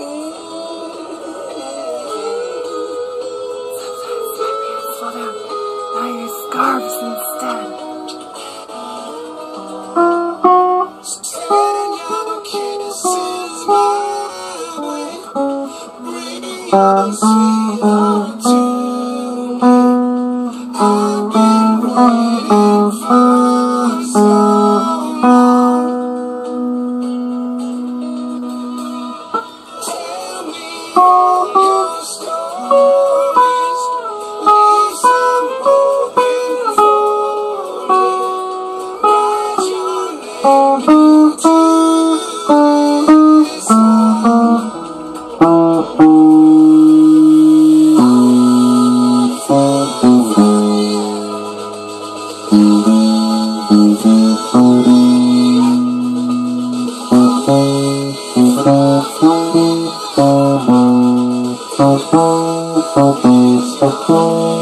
Slow down. Now your scarves instead. Spreading your kisses my way, bringing your sweet love to me. I've been waiting for so long. Tell me all your stories. Leave some open for me. Write your name into this song. Oh,